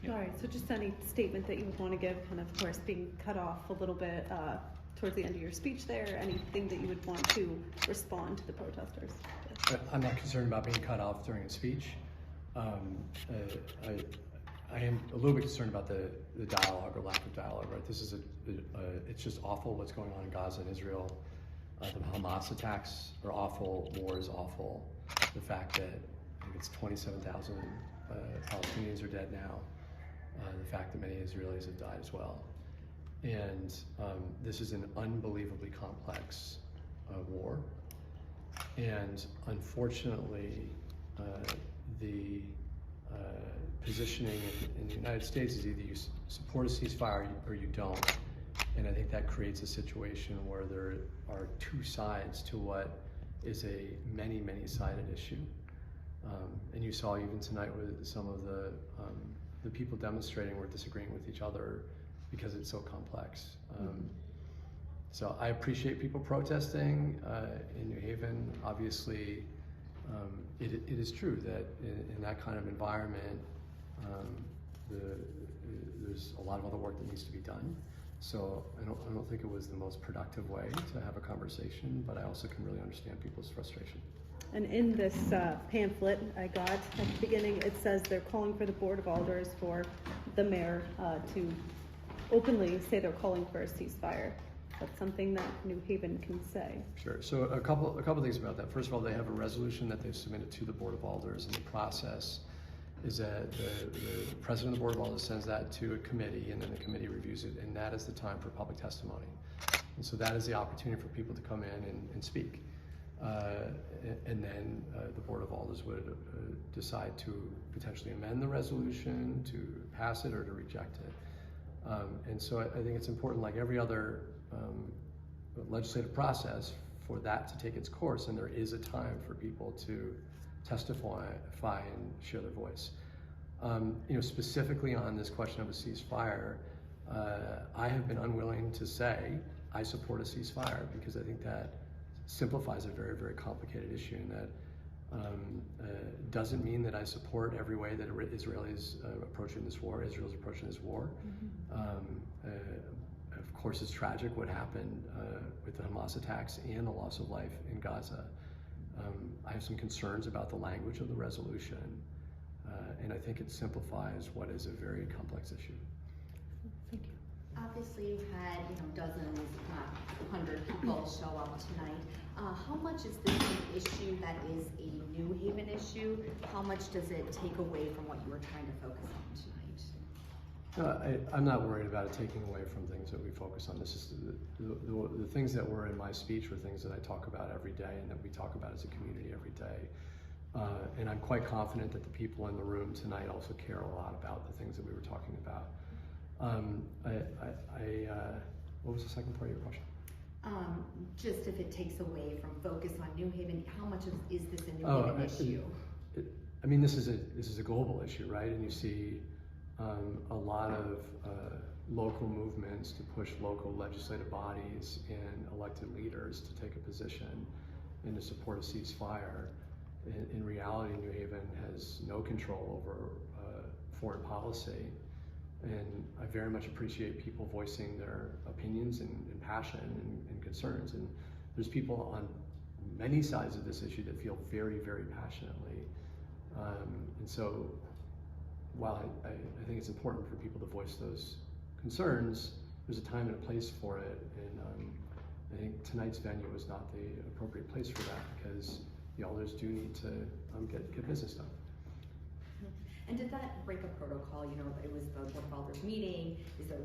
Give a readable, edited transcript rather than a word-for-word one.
Yeah. All right, so just any statement that you would want to give, kind of course being cut off a little bit towards the end of your speech there, anything that you would want to respond to the protesters? I'm not concerned about being cut off during a speech. I am a little bit concerned about the dialogue or lack of dialogue, right? This is it's just awful what's going on in Gaza and Israel. The Hamas attacks are awful, war is awful. The fact that I think it's 27,000 Palestinians are dead now. The fact that many Israelis have died as well. And this is an unbelievably complex war. And unfortunately, the positioning in the United States is either you support a ceasefire or you don't. And I think that creates a situation where there are two sides to what is a many-sided issue. And you saw even tonight with some of the people demonstrating were disagreeing with each other because it's so complex. So I appreciate people protesting in New Haven. Obviously, it is true that in that kind of environment, there's a lot of other work that needs to be done. So I don't think it was the most productive way to have a conversation, but I also can really understand people's frustration. And in this pamphlet I got at the beginning, it says they're calling for the Board of Alders for the mayor to openly say they're calling for a ceasefire. That's something that New Haven can say. Sure. So a couple things about that. First of all, they have a resolution that they've submitted to the Board of Alders, and the process is that the president of the Board of Alders sends that to a committee, and then the committee reviews it, and that is the time for public testimony. And so that is the opportunity for people to come in and speak. And then the Board of Alders would decide to potentially amend the resolution, to pass it, or to reject it. And so I think it's important, like every other legislative process, for that to take its course, and there is a time for people to testify and share their voice. Specifically on this question of a ceasefire, I have been unwilling to say I support a ceasefire because I think that simplifies a very, very complicated issue, and that doesn't mean that I support every way that Israel's approaching this war. Of course, it's tragic what happened with the Hamas attacks and the loss of life in Gaza. I have some concerns about the language of the resolution, and I think it simplifies what is a very complex issue. Thank you. Obviously, you've had dozens, if not 100 people show up tonight. How much is this an issue that is a New Haven issue? How much does it take away from what you were trying to focus on tonight? I'm not worried about it taking away from things that we focus on. This is the things that were in my speech were things that I talk about every day and that we talk about as a community every day. And I'm quite confident that the people in the room tonight also care a lot about the things that we were talking about. What was the second part of your question? Just if it takes away from focus on New Haven, how much is this a New Haven issue? I mean, this is a global issue, right? And you see a lot of local movements to push local legislative bodies and elected leaders to take a position and to support a ceasefire. In reality, New Haven has no control over foreign policy, and I very much appreciate people voicing their opinions and passion and concerns. And there's people on many sides of this issue that feel very, very passionately. And so while I think it's important for people to voice those concerns, there's a time and a place for it. And I think tonight's venue is not the appropriate place for that, because the Alders do need to get business done. And did that break a protocol? It was the Board of Alders meeting. Is there